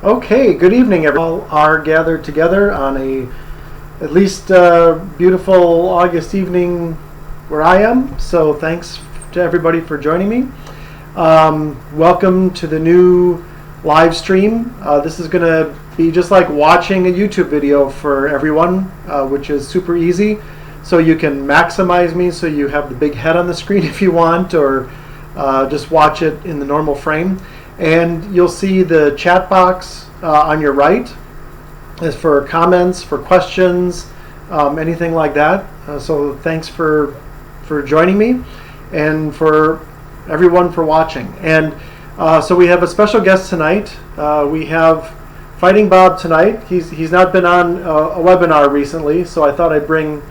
Okay, good evening, everyone. All are gathered together on a at least beautiful August evening where I am. So thanks to everybody for joining me. Welcome to the new live stream. This is going to be just like watching a YouTube video for everyone, which is super easy. So you can maximize me so you have the big head on the screen if you want, or just watch it in the normal frame. And you'll see the chat box on your right is for comments, for questions, anything like that. So thanks for joining me, and for everyone for watching. And so we have a special guest tonight. We have Fighting Bob tonight. He's not been on a webinar recently, so I thought I'd bring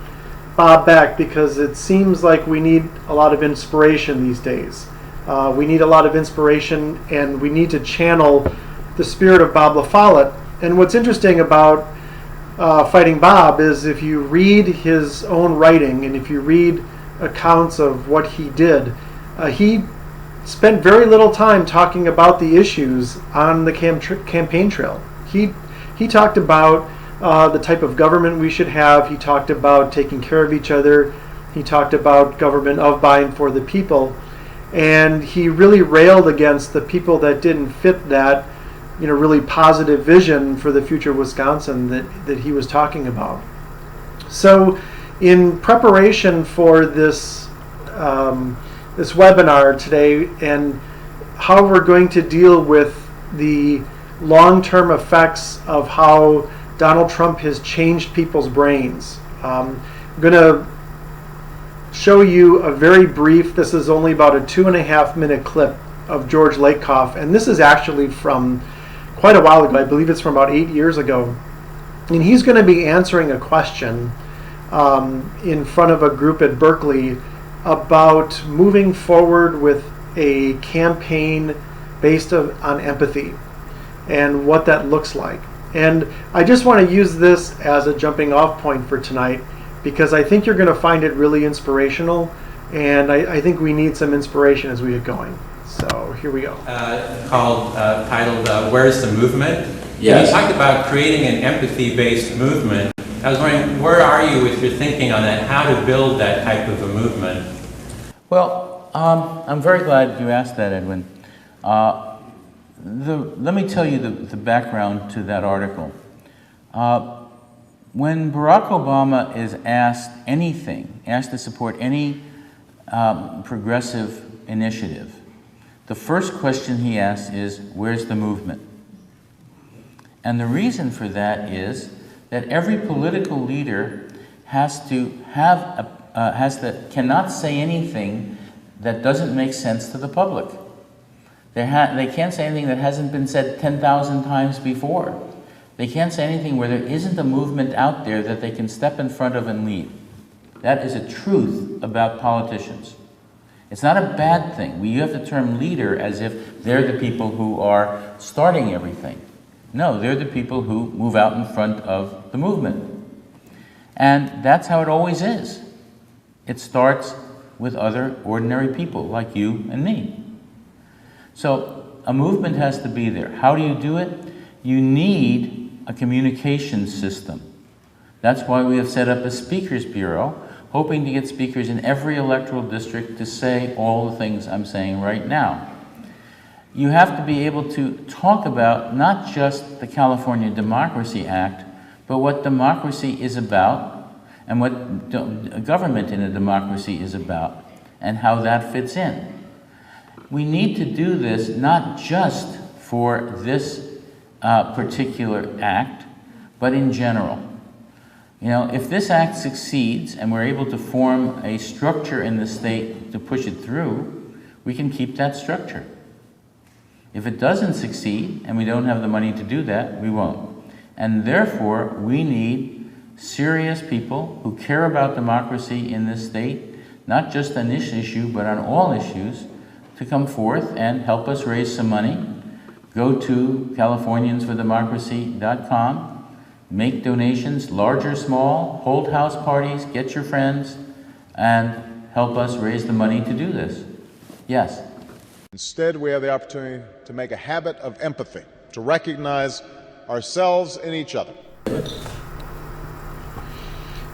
Bob back because it seems like we need a lot of inspiration these days. We need a lot of inspiration, and we need to channel the spirit of Bob La Follette. And what's interesting about Fighting Bob is if you read his own writing and if you read accounts of what he did, he spent very little time talking about the issues on the campaign trail. He talked about the type of government we should have. He talked about taking care of each other. He talked about government of, by, and for the people. And he really railed against the people that didn't fit that, really positive vision for the future Wisconsin that he was talking about. So, in preparation for this webinar today, and how we're going to deal with the long-term effects of how Donald Trump has changed people's brains, I'm going to show you a very brief, this is only about a 2.5 minute clip of George Lakoff, and this is actually from quite a while ago. I believe it's from about 8 years ago, and he's going to be answering a question in front of a group at Berkeley about moving forward with a campaign based on empathy and what that looks like. And I just want to use this as a jumping off point for tonight, because I think you're going to find it really inspirational, and I think we need some inspiration as we get going. So here we go. Titled "Where's the Movement?" Yes. You talked about creating an empathy-based movement. I was wondering, where are you with your thinking on that, how to build that type of a movement? Well, I'm very glad you asked that, Edwin. Let me tell you the background to that article. When Barack Obama is asked to support any progressive initiative, the first question he asks is, where's the movement? And the reason for that is that every political leader cannot say anything that doesn't make sense to the public. They can't say anything that hasn't been said 10,000 times before. They can't say anything where there isn't a movement out there that they can step in front of and lead. That is a truth about politicians. It's not a bad thing. We use the term leader as if they're the people who are starting everything. No, they're the people who move out in front of the movement. And that's how it always is. It starts with other ordinary people like you and me. So a movement has to be there. How do you do it? You need a communication system. That's why we have set up a speakers bureau, hoping to get speakers in every electoral district to say all the things I'm saying right now. You have to be able to talk about not just the California Democracy Act, but what democracy is about and what government in a democracy is about and how that fits in. We need to do this not just for this particular act, but in general. You know, if this act succeeds and we're able to form a structure in the state to push it through, we can keep that structure. If it doesn't succeed and we don't have the money to do that, we won't. And therefore, we need serious people who care about democracy in this state, not just on this issue, but on all issues, to come forth and help us raise some money. Go to CaliforniansForDemocracy.com, make donations, large or small, hold house parties, get your friends, and help us raise the money to do this. Yes? Instead, we have the opportunity to make a habit of empathy, to recognize ourselves in each other.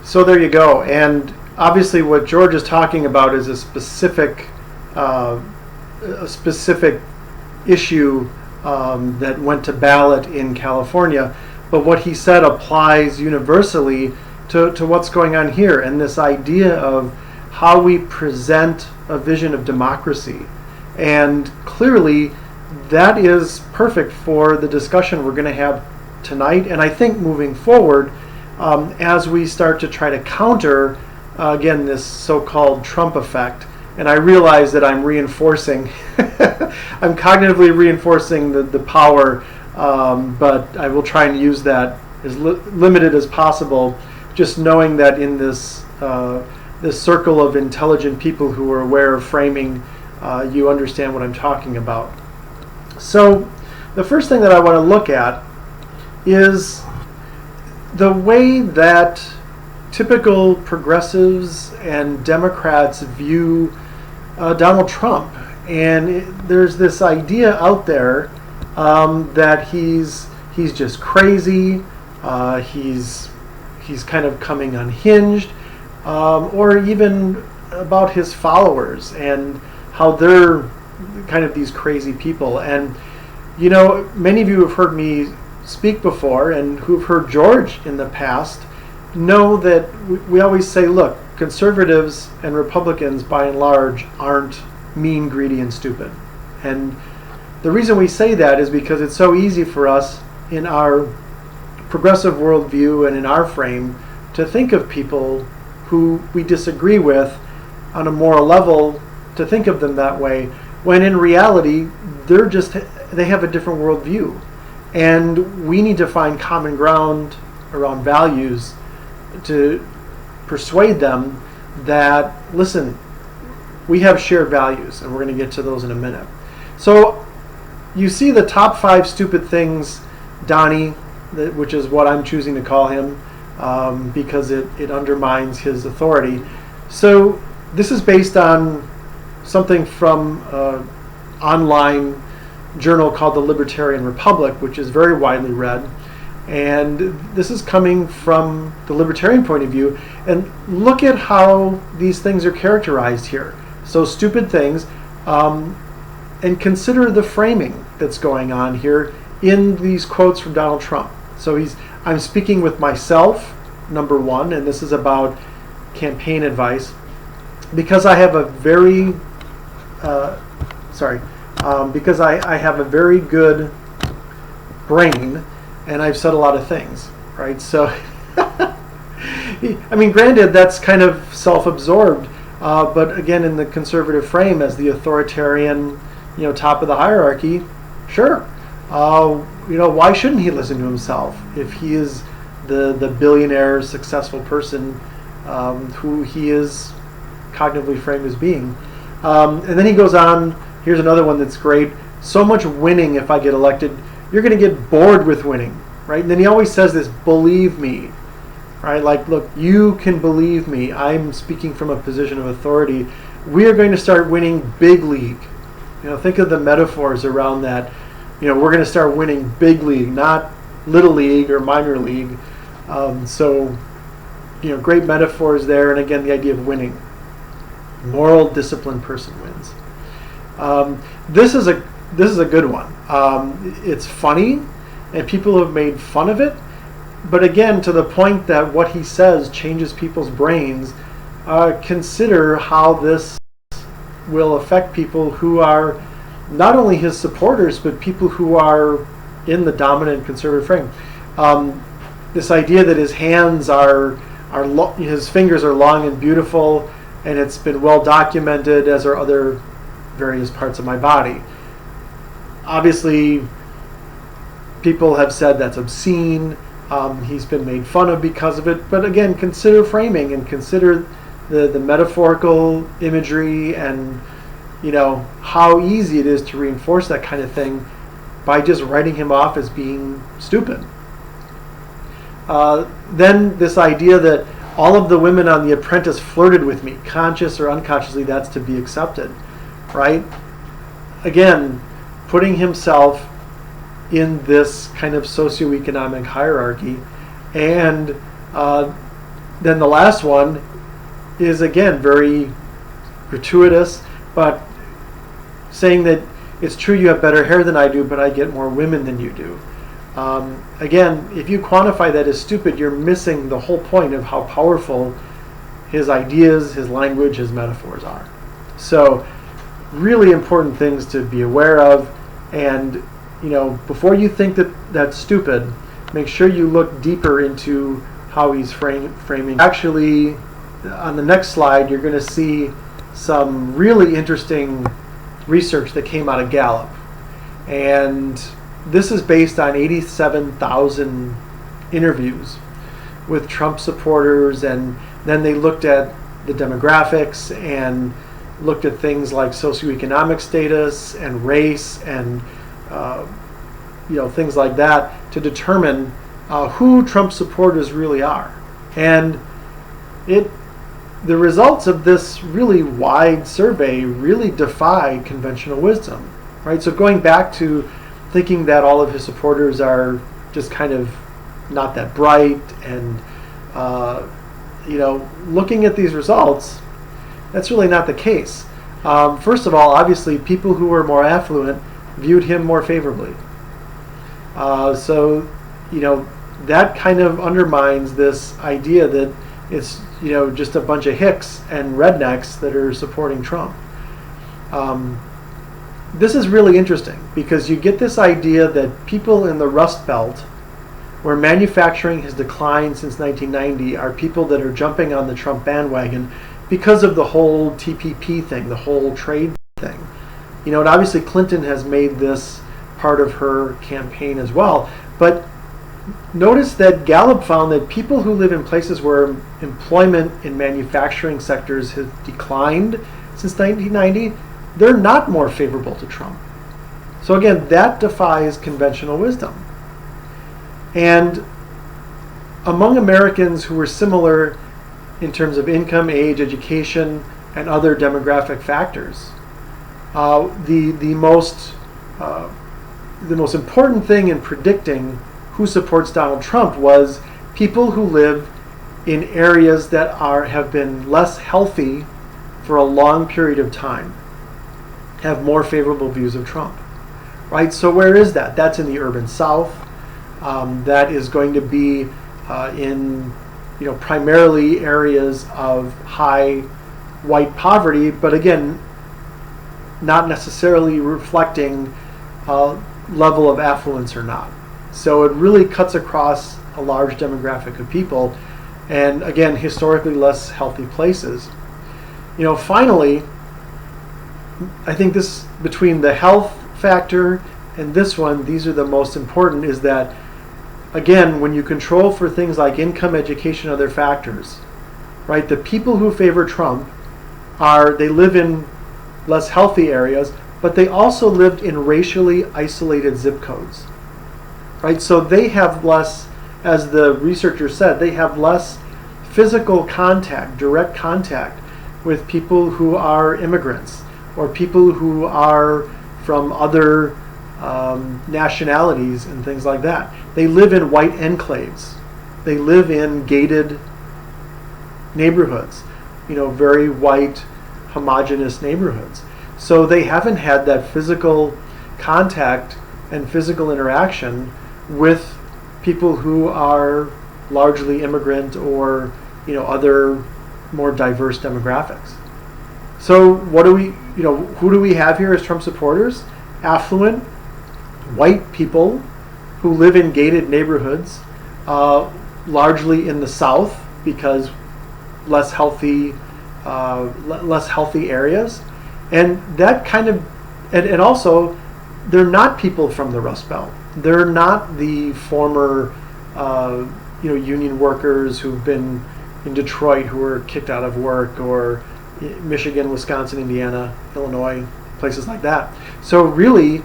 So there you go. And obviously what George is talking about is a specific issue that went to ballot in California. But what he said applies universally to what's going on here, and this idea of how we present a vision of democracy. And clearly, that is perfect for the discussion we're going to have tonight, and I think moving forward, as we start to try to counter, again, this so-called Trump effect. And I realize that I'm reinforcing, I'm cognitively reinforcing the power, but I will try and use that as limited as possible, just knowing that in this circle of intelligent people who are aware of framing, you understand what I'm talking about. So the first thing that I want to look at is the way that typical progressives and Democrats view Donald Trump. And there's this idea out there that he's just crazy, he's kind of coming unhinged, or even about his followers and how they're kind of these crazy people. And you know, many of you have heard me speak before and who've heard George in the past know that we always say, look, conservatives and Republicans by and large aren't mean, greedy, and stupid. And the reason we say that is because it's so easy for us in our progressive worldview and in our frame to think of people who we disagree with on a moral level, to think of them that way, when in reality they have a different worldview. And we need to find common ground around values to persuade them that, listen, we have shared values, and we're going to get to those in a minute. So you see the top 5 stupid things, Donnie, which is what I'm choosing to call him, because it undermines his authority. So this is based on something from online journal called the Libertarian Republic, which is very widely read. And this is coming from the libertarian point of view. And look at how these things are characterized here. So stupid things. And consider the framing that's going on here in these quotes from Donald Trump. So I'm speaking with myself, number one, and this is about campaign advice, because I have a very, because I have a very good brain, and I've said a lot of things, right? So, I mean, granted, that's kind of self-absorbed, but again, in the conservative frame, as the authoritarian, top of the hierarchy, sure. Why shouldn't he listen to himself if he is the billionaire, successful person who he is cognitively framed as being? And then he goes on, here's another one that's great. So much winning if I get elected, you're going to get bored with winning, right? And then he always says this, believe me, right? Like, look, you can believe me. I'm speaking from a position of authority. We are going to start winning big league. Think of the metaphors around that. We're going to start winning big league, not little league or minor league. So, great metaphors there. And again, the idea of winning. Moral, disciplined person wins. This is a good one. It's funny, and people have made fun of it. But again, to the point that what he says changes people's brains, consider how this will affect people who are not only his supporters, but people who are in the dominant conservative frame. This idea that his hands his fingers are long and beautiful, and it's been well documented, as are other various parts of my body. Obviously, people have said that's obscene. He's been made fun of because of it. But again, consider framing and consider the metaphorical imagery and how easy it is to reinforce that kind of thing by just writing him off as being stupid. Then this idea that all of the women on The Apprentice flirted with me, conscious or unconsciously, that's to be accepted, right? Again, putting himself in this kind of socioeconomic hierarchy. And then the last one is, again, very gratuitous, but saying that it's true you have better hair than I do, but I get more women than you do. Again, if you quantify that as stupid, you're missing the whole point of how powerful his ideas, his language, his metaphors are. So, really important things to be aware of. And, before you think that that's stupid, make sure you look deeper into how he's framing. Actually, on the next slide, you're going to see some really interesting research that came out of Gallup. And this is based on 87,000 interviews with Trump supporters, and then they looked at the demographics and looked at things like socioeconomic status and race and things like that to determine who Trump supporters really are. And the results of this really wide survey really defy conventional wisdom, right? So going back to thinking that all of his supporters are just kind of not that bright, and looking at these results, that's really not the case. First of all, obviously, people who were more affluent viewed him more favorably. So that kind of undermines this idea that it's just a bunch of hicks and rednecks that are supporting Trump. This is really interesting because you get this idea that people in the Rust Belt, where manufacturing has declined since 1990, are people that are jumping on the Trump bandwagon because of the whole TPP thing, the whole trade thing. And obviously Clinton has made this part of her campaign as well. But notice that Gallup found that people who live in places where employment in manufacturing sectors has declined since 1990, they're not more favorable to Trump. So again, that defies conventional wisdom. And among Americans who were similar in terms of income, age, education, and other demographic factors, the most the most important thing in predicting who supports Donald Trump was people who live in areas that have been less healthy for a long period of time have more favorable views of Trump, right? So where is that? That's in the urban South. That is going to be in primarily areas of high white poverty, but again, not necessarily reflecting level of affluence or not. So it really cuts across a large demographic of people, and again, historically less healthy places. Finally, I think this, between the health factor and this one, these are the most important, is that, again, when you control for things like income, education, other factors, right, the people who favor Trump they live in less healthy areas, but they also lived in racially isolated zip codes, right? So they have less, as the researcher said, they have less physical contact, direct contact with people who are immigrants or people who are from other nationalities and things like that. They live in white enclaves. They live in gated neighborhoods, very white, homogeneous neighborhoods. So they haven't had that physical contact and physical interaction with people who are largely immigrant or other more diverse demographics. So what do we, who do we have here as Trump supporters? Affluent, white people who live in gated neighborhoods, largely in the South because less healthy areas, and that kind of, and also they're not people from the Rust Belt. They're not the former union workers who've been in Detroit who were kicked out of work, or Michigan, Wisconsin, Indiana, Illinois, places like that. So really,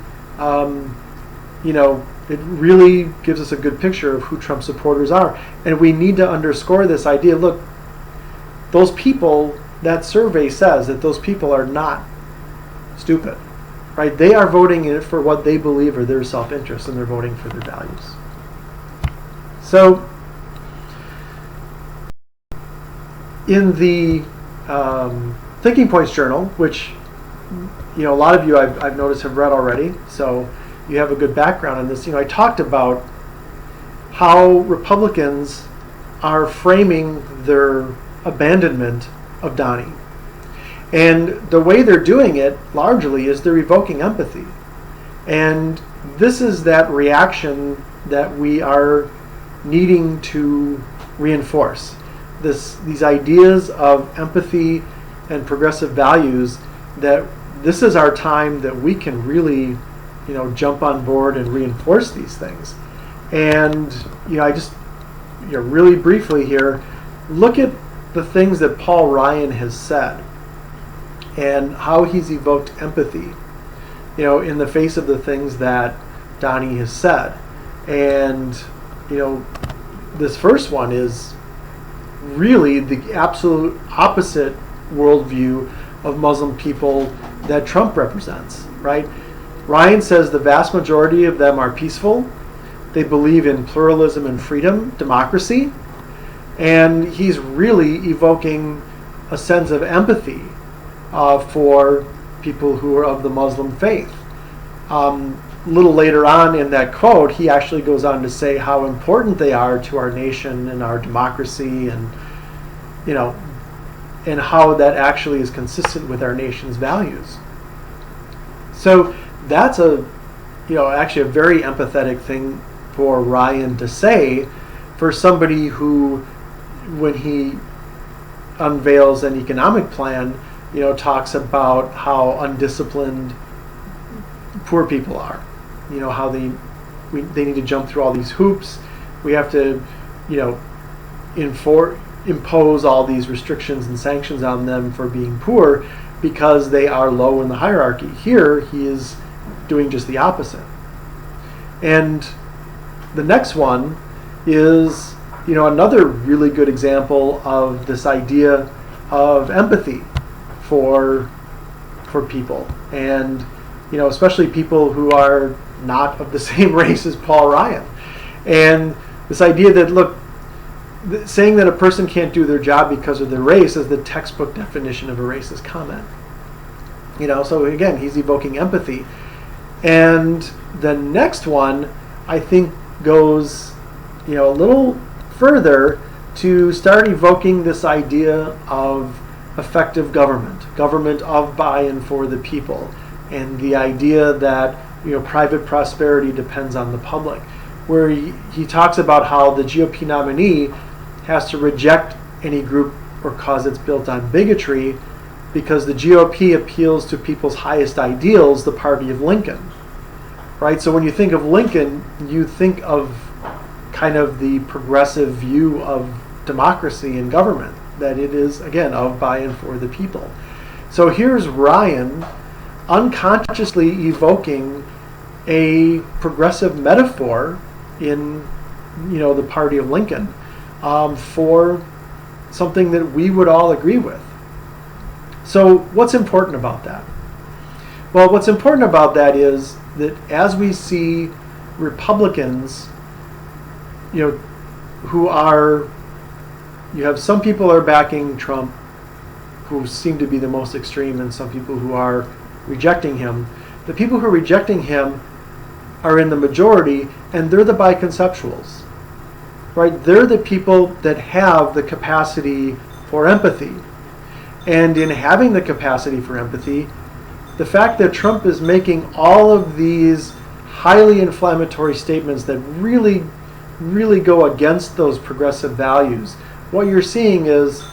it really gives us a good picture of who Trump supporters are. And we need to underscore this idea. Look, those people, that survey says that those people are not stupid, right? They are voting for what they believe are their self-interest, and they're voting for their values. So in the Thinking Points Journal, which a lot of you I've noticed have read already, so you have a good background on this. I talked about how Republicans are framing their abandonment of Donnie. And the way they're doing it largely is they're evoking empathy. And this is that reaction that we are needing to reinforce. These ideas of empathy and progressive values, that this is our time that we can really jump on board and reinforce these things. And I just really briefly here, look at the things that Paul Ryan has said and how he's evoked empathy in the face of the things that Donnie has said. And this first one is really the absolute opposite worldview of Muslim people that Trump represents, right? Ryan says the vast majority of them are peaceful. They believe in pluralism and freedom, democracy. And he's really evoking a sense of empathy for people who are of the Muslim faith. A little later on in that quote, he actually goes on to say how important they are to our nation and our democracy, and and how that actually is consistent with our nation's values. So that's actually a very empathetic thing for Ryan to say, for somebody who, when he unveils an economic plan, talks about how undisciplined poor people are. How they need to jump through all these hoops. We have to, impose all these restrictions and sanctions on them for being poor because they are low in the hierarchy. Here, he is doing just the opposite. And the next one is, another really good example of this idea of empathy for people, and especially people who are not of the same race as Paul Ryan. And this idea that, look, saying that a person can't do their job because of their race is the textbook definition of a racist comment. So again, he's evoking empathy. And the next one, I think, goes, a little further to start evoking this idea of effective government of by and for the people, and the idea that private prosperity depends on the public, where he talks about how the GOP nominee has to reject any group or cause that's built on bigotry, because the GOP appeals to people's highest ideals, the party of Lincoln. Right? So when you think of Lincoln, you think of kind of the progressive view of democracy and government, that it is, again, of, by, and for the people. So here's Ryan unconsciously evoking a progressive metaphor in, the party of Lincoln, for something that we would all agree with. So what's important about that? Well, what's important about that is that as we see Republicans, who are, you have some people are backing Trump who seem to be the most extreme, and some people who are rejecting him. The people who are rejecting him are in the majority, and they're the biconceptuals, right? They're the people that have the capacity for empathy. And in having the capacity for empathy, the fact that Trump is making all of these highly inflammatory statements that really, really go against those progressive values, what you're seeing is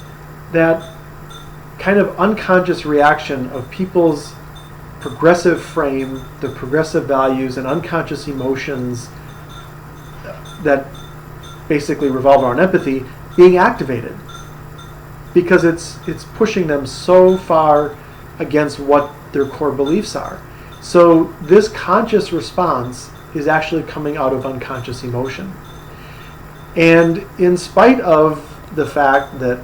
that kind of unconscious reaction of people's progressive frame, the progressive values and unconscious emotions that basically revolve around empathy being activated, because it's pushing them so far against what their core beliefs are. So this conscious response is actually coming out of unconscious emotion. And in spite of the fact that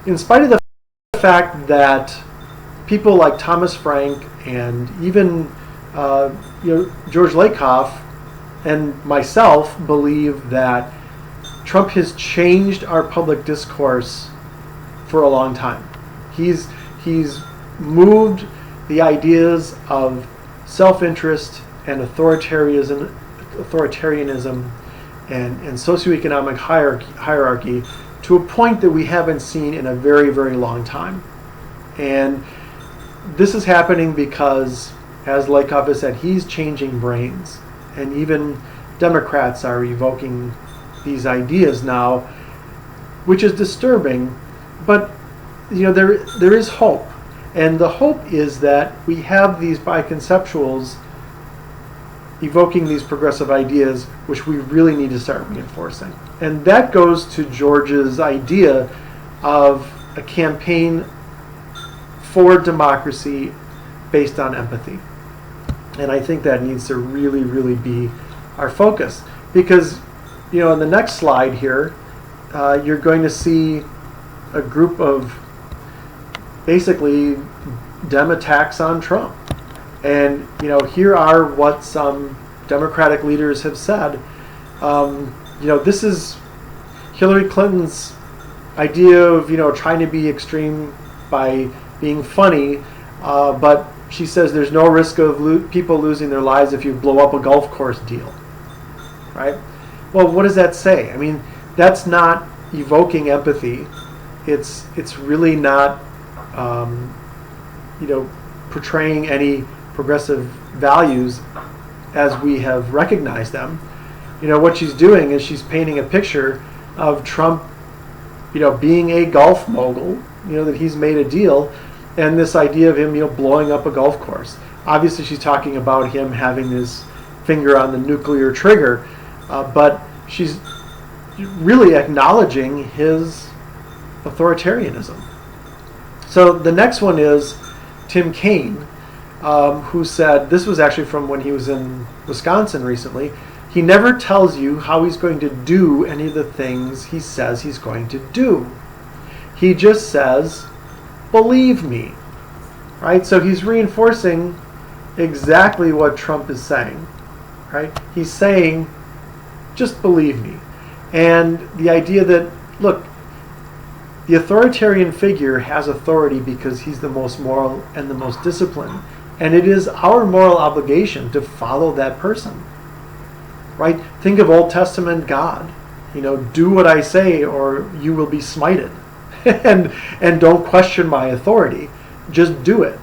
in spite of the fact that people like Thomas Frank and even George Lakoff and myself believe that Trump has changed our public discourse for a long time. He's moved the ideas of self-interest and authoritarianism and socioeconomic hierarchy to a point that we haven't seen in a very, very long time. And this is happening because, as Lakoff has said, he's changing brains. And even Democrats are evoking these ideas now, which is disturbing. But there is hope. And the hope is that we have these biconceptuals evoking these progressive ideas, which we really need to start reinforcing. And that goes to George's idea of a campaign for democracy based on empathy. And I think that needs to really, really be our focus. Because, in the next slide here, you're going to see a group of basically Dem attacks on Trump. And, here are what some Democratic leaders have said. This is Hillary Clinton's idea of, trying to be extreme by being funny, but she says there's no risk of people losing their lives if you blow up a golf course deal, right? Well, what does that say? I mean, that's not evoking empathy. It's really not, portraying any progressive values as we have recognized them. What she's doing is she's painting a picture of Trump, being a golf mogul, that he's made a deal, and this idea of him, blowing up a golf course. Obviously, she's talking about him having his finger on the nuclear trigger, but she's really acknowledging his authoritarianism. So the next one is Tim Kaine, who said, this was actually from when he was in Wisconsin recently, he never tells you how he's going to do any of the things he says he's going to do. He just says, believe me, right? So he's reinforcing exactly what Trump is saying, right? He's saying, just believe me. And the idea that, look, the authoritarian figure has authority because he's the most moral and the most disciplined. And it is our moral obligation to follow that person, right? Think of Old Testament God. Do what I say or you will be smited. and don't question my authority. Just do it,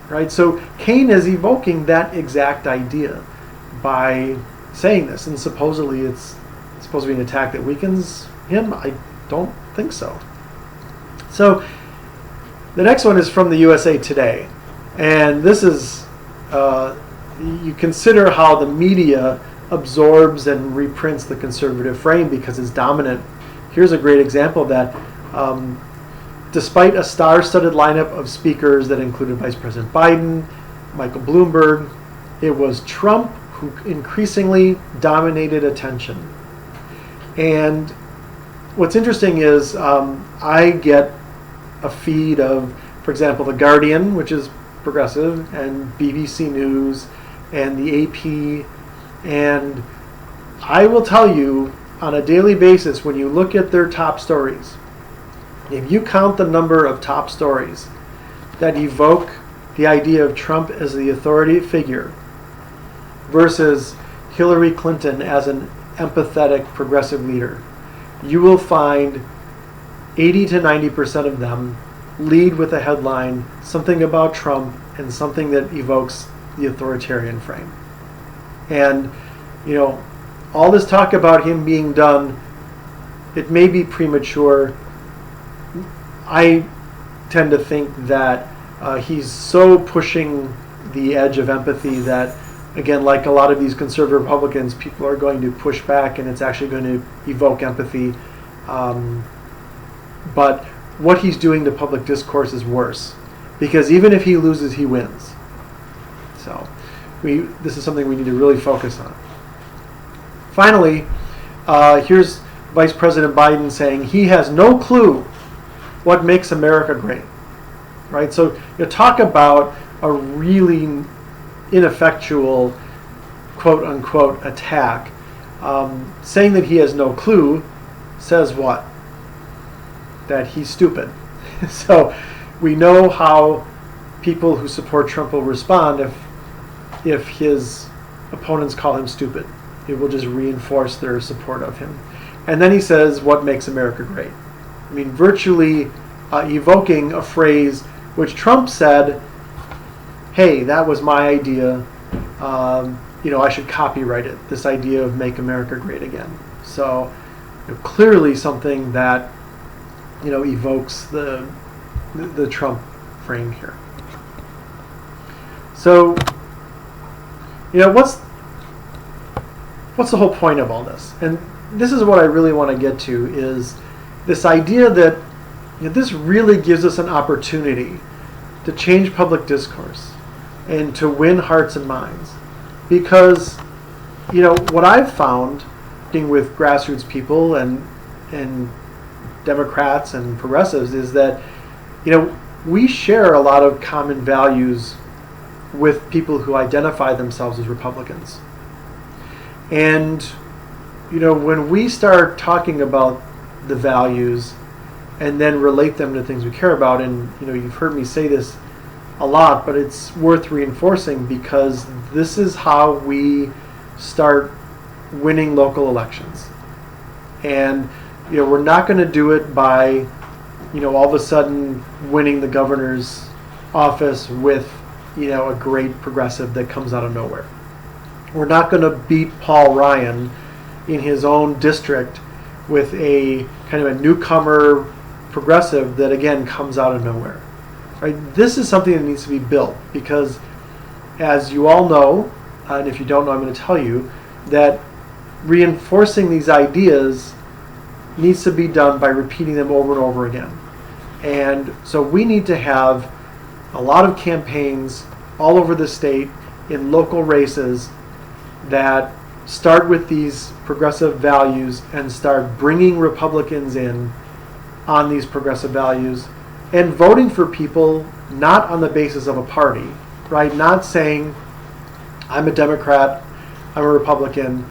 right? So Cain is evoking that exact idea by saying this. And supposedly it's supposed to be an attack that weakens him. I don't think so. So the next one is from the USA Today. And this is, you consider how the media absorbs and reprints the conservative frame because it's dominant. Here's a great example of that. Despite a star-studded lineup of speakers that included Vice President Biden, Michael Bloomberg, it was Trump who increasingly dominated attention. And what's interesting is I get a feed of, for example, The Guardian, which is progressive, and BBC News, and the AP, and I will tell you on a daily basis, when you look at their top stories, if you count the number of top stories that evoke the idea of Trump as the authority figure versus Hillary Clinton as an empathetic progressive leader, you will find 80 to 90% of them lead with a headline, something about Trump and something that evokes the authoritarian frame. And, all this talk about him being done, it may be premature. I tend to think that he's so pushing the edge of empathy that, again, like a lot of these conservative Republicans, people are going to push back and it's actually going to evoke empathy. But what he's doing to public discourse is worse, because even if he loses, he wins. So this is something we need to really focus on. Finally, here's Vice President Biden saying he has no clue what makes America great, right? So you talk about a really ineffectual, quote unquote, attack. Saying that he has no clue says what? That he's stupid. So we know how people who support Trump will respond if his opponents call him stupid. It will just reinforce their support of him. And then he says, what makes America great? I mean, virtually evoking a phrase which Trump said, hey, that was my idea. I should copyright it. This idea of make America great again. So clearly something that evokes the Trump frame here. So what's the whole point of all this? And this is what I really want to get to, is this idea that this really gives us an opportunity to change public discourse and to win hearts and minds. Because what I've found working with grassroots people and Democrats and progressives is that we share a lot of common values with people who identify themselves as Republicans. And when we start talking about the values and then relate them to things we care about, and you've heard me say this a lot, but it's worth reinforcing because this is how we start winning local elections. And we're not going to do it by all of a sudden winning the governor's office with a great progressive that comes out of nowhere. We're not going to beat Paul Ryan in his own district with a kind of a newcomer progressive that again comes out of nowhere. Right? This is something that needs to be built because, as you all know, and if you don't know, I'm going to tell you, that reinforcing these ideas needs to be done by repeating them over and over again. And so we need to have a lot of campaigns all over the state in local races that start with these progressive values and start bringing Republicans in on these progressive values and voting for people not on the basis of a party, right? Not saying, I'm a Democrat, I'm a Republican,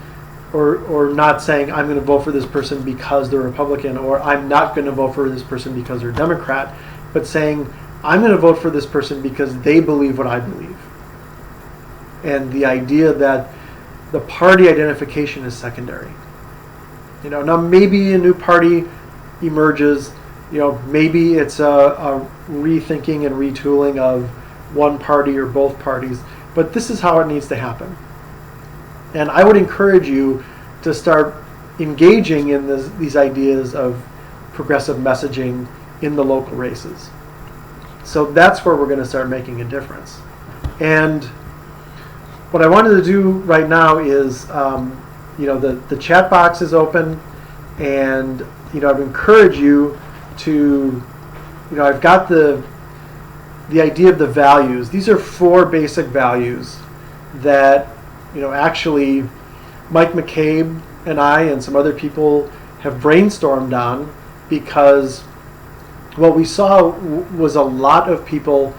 or not saying I'm going to vote for this person because they're Republican, or I'm not going to vote for this person because they're Democrat, but saying I'm going to vote for this person because they believe what I believe. And the idea that the party identification is secondary. Now maybe a new party emerges, maybe it's a rethinking and retooling of one party or both parties, but this is how it needs to happen. And I would encourage you to start engaging in these ideas of progressive messaging in the local races. So that's where we're going to start making a difference. And what I wanted to do right now is, the chat box is open, and I'd encourage you to, I've got the idea of the values. These are 4 basic values that actually Mike McCabe and I and some other people have brainstormed on, because what we saw was a lot of people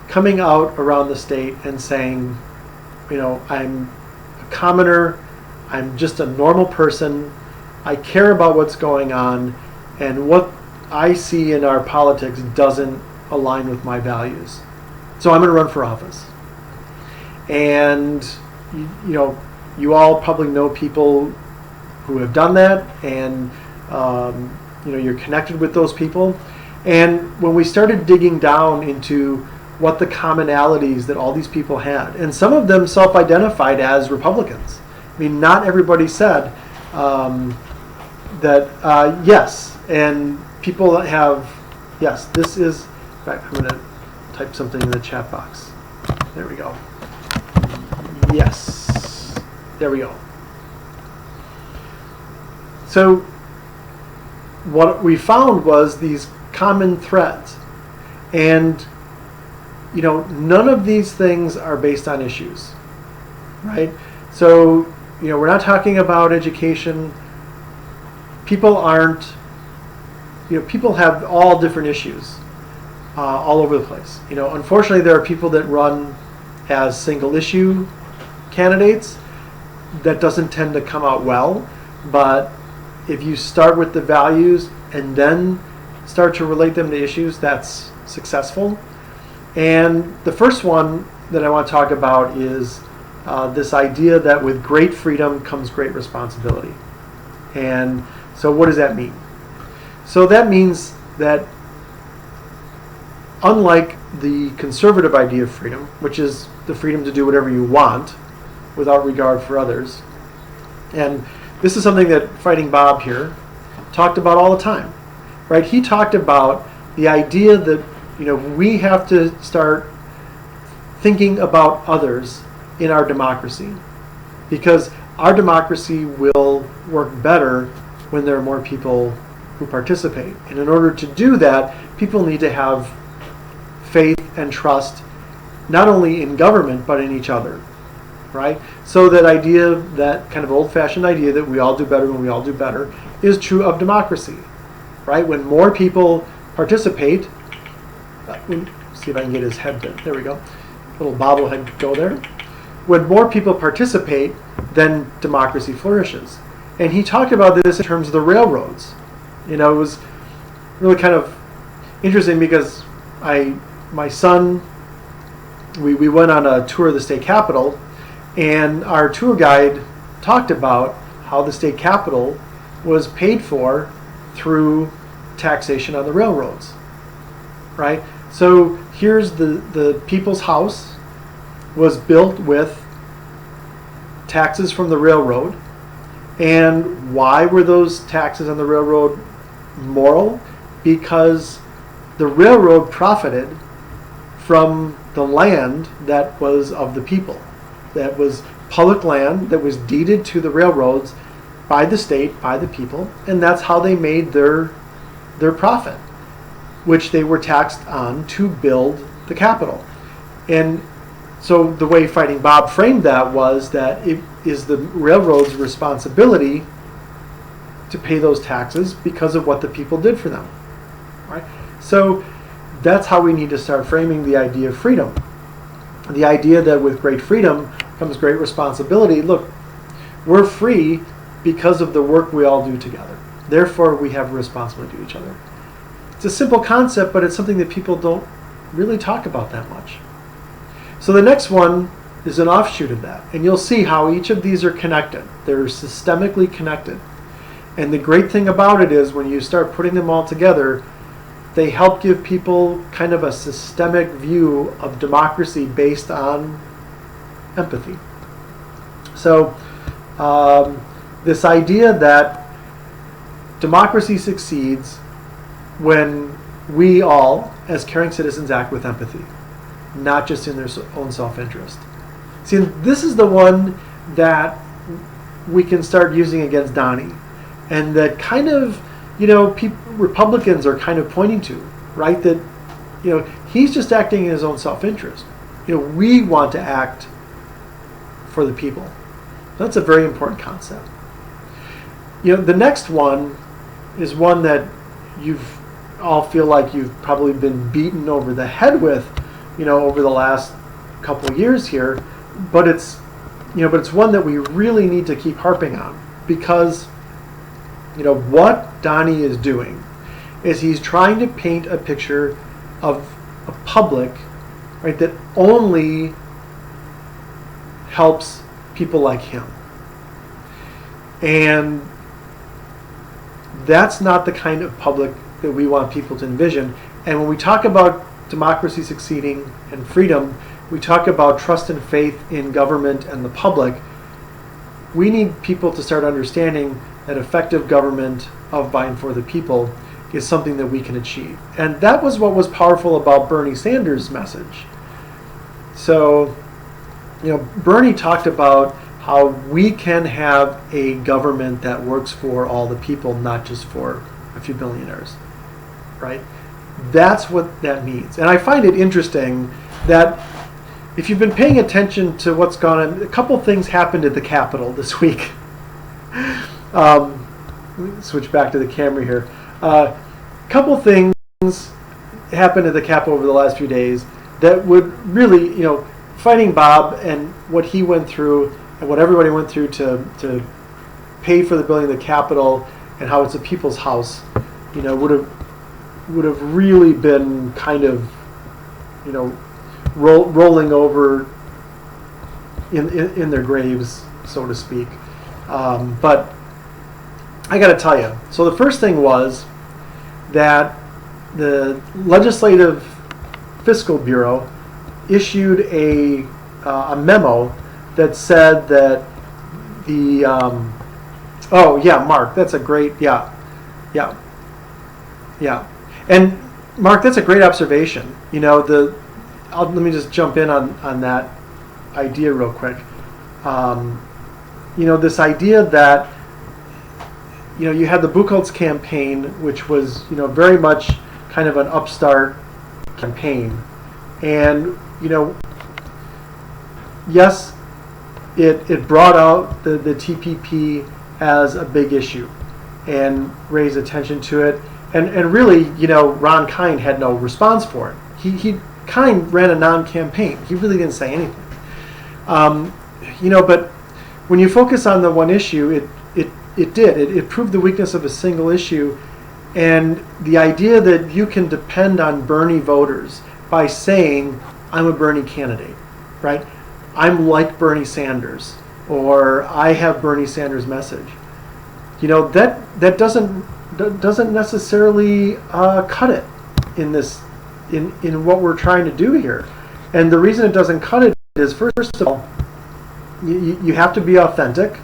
coming out around the state and saying, I'm a commoner, I'm just a normal person, I care about what's going on, and what I see in our politics doesn't align with my values. So I'm going to run for office. And you all probably know people who have done that, and you're connected with those people. And when we started digging down into what the commonalities that all these people had, and some of them self-identified as Republicans. I mean, not everybody said that yes, and people have, yes, this is, in fact, I'm going to type something in the chat box. There we go. Yes. There we go. So what we found was these common threads. And, none of these things are based on issues, right? So, we're not talking about education. People aren't, people have all different issues all over the place. Unfortunately, there are people that run as single issue candidates. That doesn't tend to come out well, but if you start with the values and then start to relate them to issues, that's successful. And the first one that I want to talk about is this idea that with great freedom comes great responsibility. And so what does that mean? So that means that unlike the conservative idea of freedom, which is the freedom to do whatever you want without regard for others, and this is something that Fighting Bob here talked about all the time, right? He talked about the idea that we have to start thinking about others in our democracy, because our democracy will work better when there are more people who participate. And in order to do that, people need to have faith and trust, not only in government, but in each other, right? So that idea, that kind of old-fashioned idea that we all do better when we all do better, is true of democracy, right? When more people participate, see if I can get his head there. There we go. Little bobblehead go there. When more people participate, then democracy flourishes. And he talked about this in terms of the railroads. It was really kind of interesting because my son, we went on a tour of the state capitol, and our tour guide talked about how the state capitol was paid for through taxation on the railroads, right? So here's the people's house was built with taxes from the railroad. And why were those taxes on the railroad moral? Because the railroad profited from the land that was of the people. That was public land that was deeded to the railroads by the state, by the people, and that's how they made their profit, which they were taxed on to build the Capitol. And so the way Fighting Bob framed that was that it is the railroad's responsibility to pay those taxes because of what the people did for them, right? So that's how we need to start framing the idea of freedom. the idea that with great freedom comes great responsibility. Look, we're free because of the work we all do together. Therefore, we have a responsibility to each other. It's a simple concept, but it's something that people don't really talk about that much. So the next one is an offshoot of that. And you'll see how each of these are connected. They're systemically connected. And the great thing about it is when you start putting them all together, they help give people kind of a systemic view of democracy based on empathy. So this idea that democracy succeeds when we all, as caring citizens, act with empathy, not just in their own self-interest. See, this is the one that we can start using against Donnie, and that kind of, Republicans are kind of pointing to, right? That, he's just acting in his own self-interest. We want to act for the people. That's a very important concept. The next one is one that you've all feel like you've probably been beaten over the head with, over the last couple of years here, but it's one that we really need to keep harping on, because what Donnie is doing is he's trying to paint a picture of a public, right, that only helps people like him. And that's not the kind of public that we want people to envision. And when we talk about democracy succeeding and freedom, we talk about trust and faith in government and the public. We need people to start understanding that effective government of, by, and for the people is something that we can achieve. And that was what was powerful about Bernie Sanders' message. So, Bernie talked about how we can have a government that works for all the people, not just for a few billionaires, right? That's what that means. And I find it interesting that if you've been paying attention to what's gone on, a couple things happened at the Capitol this week. Switch back to the camera here. A couple things happened at the Capitol over the last few days that would really, fighting Bob and what he went through and what everybody went through to pay for the building of the Capitol, and how it's a people's house, would have really been kind of, rolling over in their graves, so to speak. But I got to tell you, so the first thing was that the Legislative Fiscal Bureau issued a memo that said that the Mark, that's a great, and Mark, that's a great observation. Let me just jump in on that idea real quick. This idea that you had the Buchholz campaign, which was very much kind of an upstart campaign, and yes, it brought out the TPP as a big issue and raised attention to it, and really Ron Kind had no response for it. He Kind ran a non-campaign. He really didn't say anything. But when you focus on the one issue, it proved the weakness of a single issue, and the idea that you can depend on Bernie voters by saying, I'm a Bernie candidate, right? I'm like Bernie Sanders, or I have Bernie Sanders' message. That doesn't necessarily cut it in what we're trying to do here. And the reason it doesn't cut it is, first of all, you have to be authentic.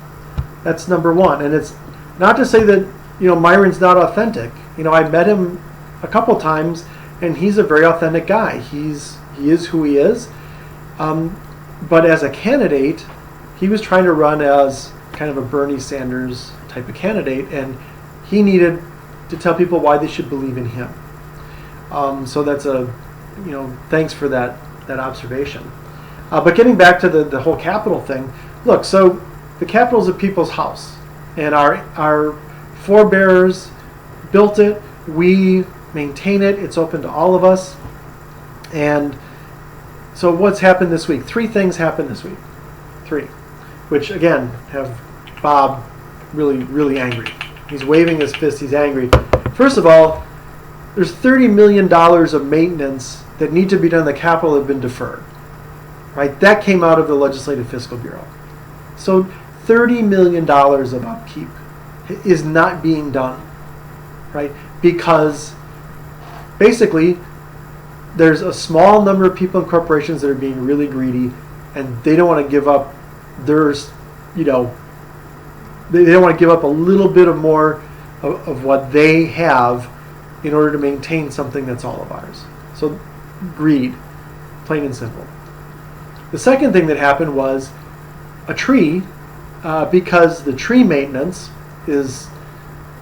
That's number one. And it's not to say that Myron's not authentic. I met him a couple times, and he's a very authentic guy. He is who he is. But as a candidate, he was trying to run as kind of a Bernie Sanders type of candidate, and he needed to tell people why they should believe in him. So that's thanks for that observation. But getting back to the whole Capitol thing, look, so the Capitol is a people's house, and our forebears built it. We maintain it. It's open to all of us. And So what's happened this week? 3 things happened this week. 3. Which, again, have Bob really, really angry. He's waving his fist. He's angry. First of all, there's $30 million of maintenance that need to be done in the Capitol have been deferred. Right? That came out of the Legislative Fiscal Bureau. So $30 million of upkeep is not being done. Right? Because basically there's a small number of people and corporations that are being really greedy, and they don't want to give up their, they don't want to give up a little bit of more of what they have in order to maintain something that's all of ours. So greed, plain and simple. The second thing that happened was a tree, because the tree maintenance is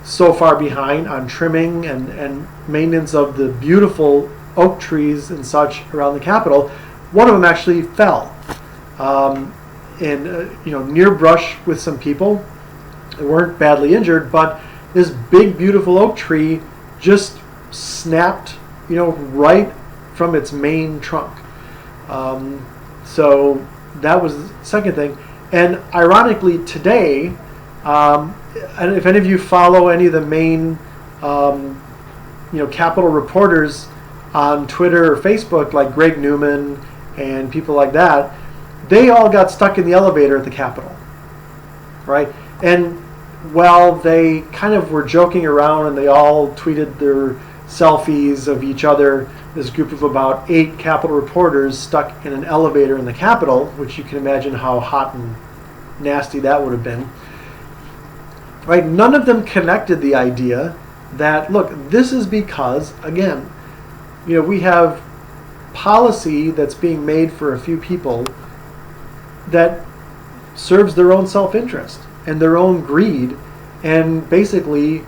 so far behind on trimming and maintenance of the beautiful oak trees and such around the Capitol. One of them actually fell near brush with some people. They weren't badly injured, but this big beautiful oak tree just snapped right from its main trunk. So that was the second thing. And ironically today, and if any of you follow any of the main Capitol reporters on Twitter or Facebook, like Greg Newman and people like that, they all got stuck in the elevator at the Capitol, right? And while they kind of were joking around and they all tweeted their selfies of each other, this group of about 8 Capitol reporters stuck in an elevator in the Capitol, which you can imagine how hot and nasty that would have been, right? None of them connected the idea that, look, this is because, again, we have policy that's being made for a few people that serves their own self-interest and their own greed, and basically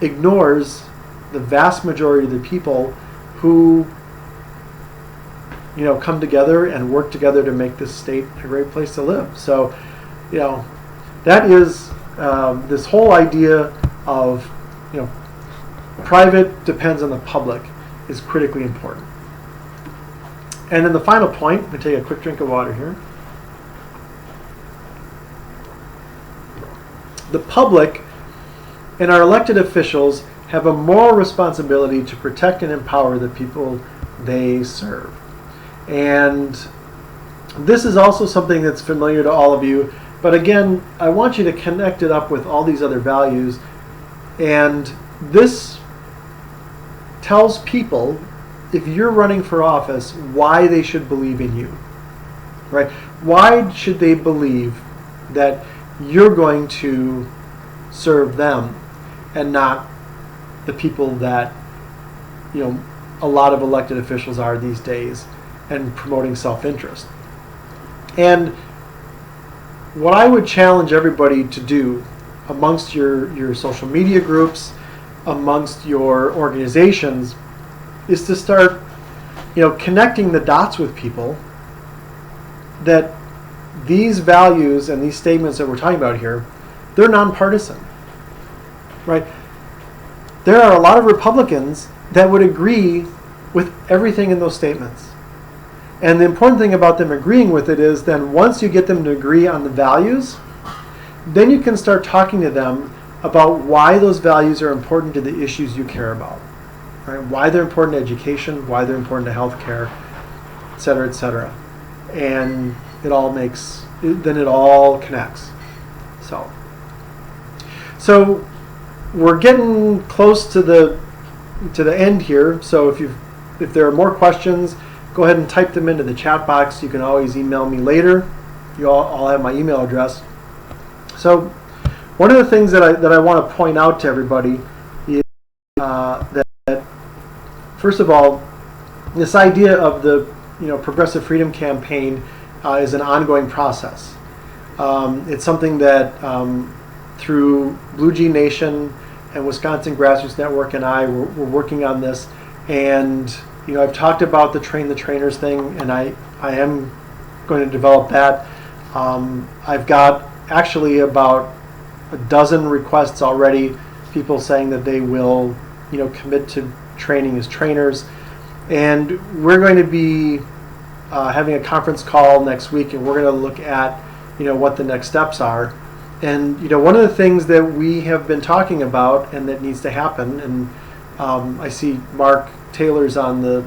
ignores the vast majority of the people who come together and work together to make this state a great place to live. So that is this whole idea of private depends on the public is critically important. And then the final point, I'm going to take a quick drink of water here. The public and our elected officials have a moral responsibility to protect and empower the people they serve. And this is also something that's familiar to all of you, but again, I want you to connect it up with all these other values. And this tells people, if you're running for office, why they should believe in you, right? Why should they believe that you're going to serve them and not the people that a lot of elected officials are these days, and promoting self-interest. And what I would challenge everybody to do amongst your social media groups, amongst your organizations, is to start connecting the dots with people that these values and these statements that we're talking about here, they're nonpartisan, right? There are a lot of Republicans that would agree with everything in those statements. And the important thing about them agreeing with it is then once you get them to agree on the values, then you can start talking to them about why those values are important to the issues you care about, right? Why they're important to education, why they're important to health care, et cetera, et cetera. And it all connects. So we're getting close to the end here. So if there are more questions, go ahead and type them into the chat box. You can always email me later. You all have my email address. So one of the things that I want to point out to everybody is that first of all, this idea of the Progressive Freedom Campaign is an ongoing process. It's something that through Blue Jean Nation and Wisconsin Grassroots Network and we're working on this. And I've talked about the Train the Trainers thing, and I am going to develop that. I've got actually about a dozen requests already, people saying that they will commit to training as trainers. And we're going to be having a conference call next week, and we're going to look at, what the next steps are. And, one of the things that we have been talking about and that needs to happen, and I see Mark Taylor's on the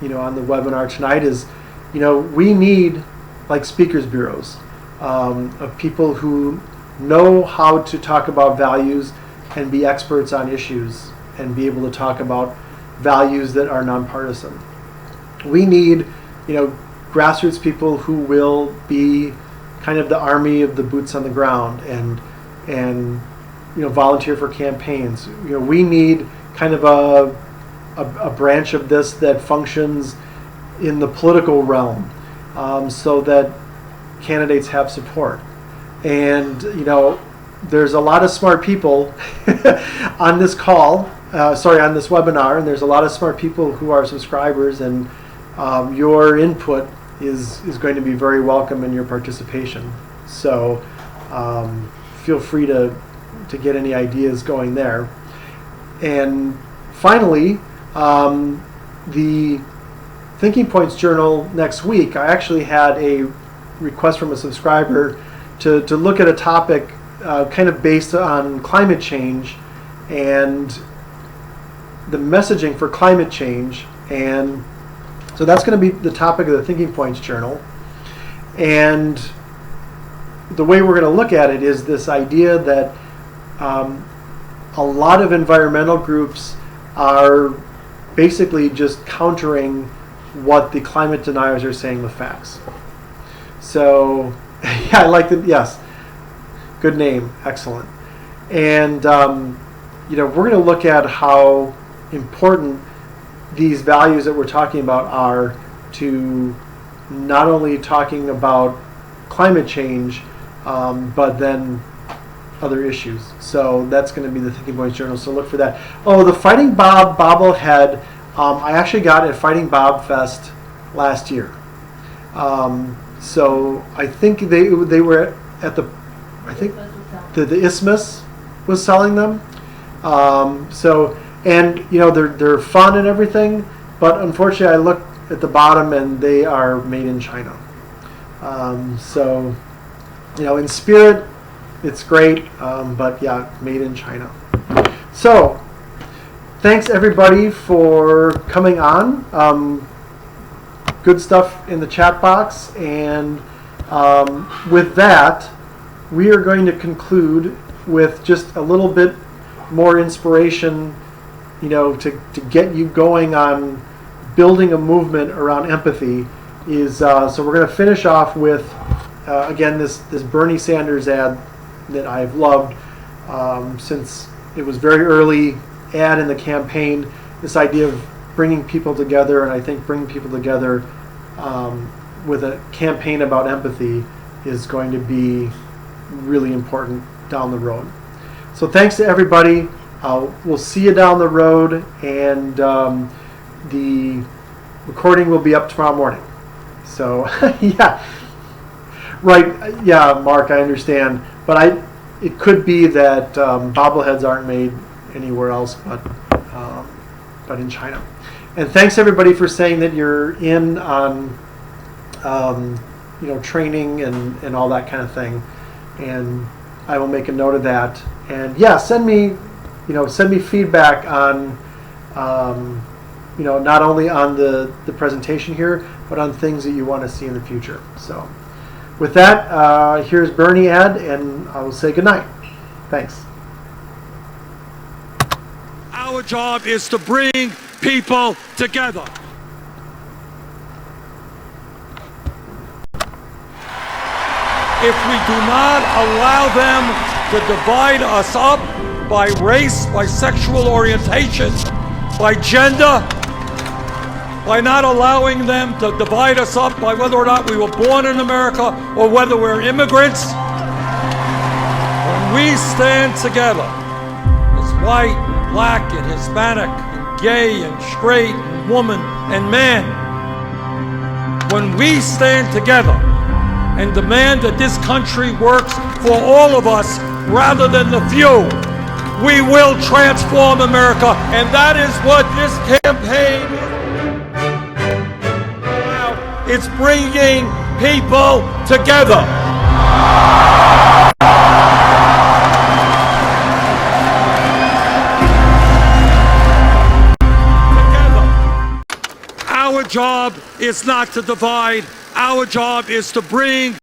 webinar tonight, is, we need like speakers bureaus of people who know how to talk about values and be experts on issues and be able to talk about values that are nonpartisan. We need, grassroots people who will be kind of the army of the boots on the ground and volunteer for campaigns. We need kind of a branch of this that functions in the political realm, so that candidates have support. And there's a lot of smart people on this call, on this webinar, and there's a lot of smart people who are subscribers, and your input is going to be very welcome in your participation. So feel free to get any ideas going there. And finally, the Thinking Points Journal next week, I actually had a request from a subscriber to look at a topic kind of based on climate change and the messaging for climate change. And so that's going to be the topic of the Thinking Points Journal. And the way we're going to look at it is this idea that a lot of environmental groups are basically just countering what the climate deniers are saying with facts. So, yeah, I like it. Yes, good name, excellent. And we're going to look at how important these values that we're talking about are to not only talking about climate change, but then other issues. So that's going to be the Thinking Points Journal, so look for that. Oh, the Fighting Bob bobblehead, I actually got at Fighting Bob Fest last year. So I think they were at the Isthmus was selling them. They're fun and everything, but unfortunately I looked at the bottom and they are made in China. In spirit, it's great, but yeah, made in China. So, thanks everybody for coming on. Good stuff in the chat box, and with that, we are going to conclude with just a little bit more inspiration, to get you going on building a movement around empathy. So we're going to finish off with again this Bernie Sanders ad that I've loved since it was very early ad in the campaign. This idea of bringing people together, and I think bringing people together with a campaign about empathy is going to be really important down the road. So thanks to everybody. We'll see you down the road, and the recording will be up tomorrow morning. So yeah, right, yeah, Mark, I understand, but it could be that bobbleheads aren't made anywhere else but in China. And thanks everybody for saying that you're in on training and all that kind of thing, and I will make a note of that. And yeah, send me feedback on not only on the presentation here, but on things that you want to see in the future. So with that, here's Bernie ad, and I will say goodnight. Thanks. Our job is to bring people together. If we do not allow them to divide us up by race, by sexual orientation, by gender, by not allowing them to divide us up by whether or not we were born in America or whether we're immigrants, when we stand together as white, black, and Hispanic, and gay, and straight, and woman, and man, when we stand together and demand that this country works for all of us rather than the few, we will transform America, and that is what this campaign is about. It's bringing people together. Our job is not to divide. Our job is to bring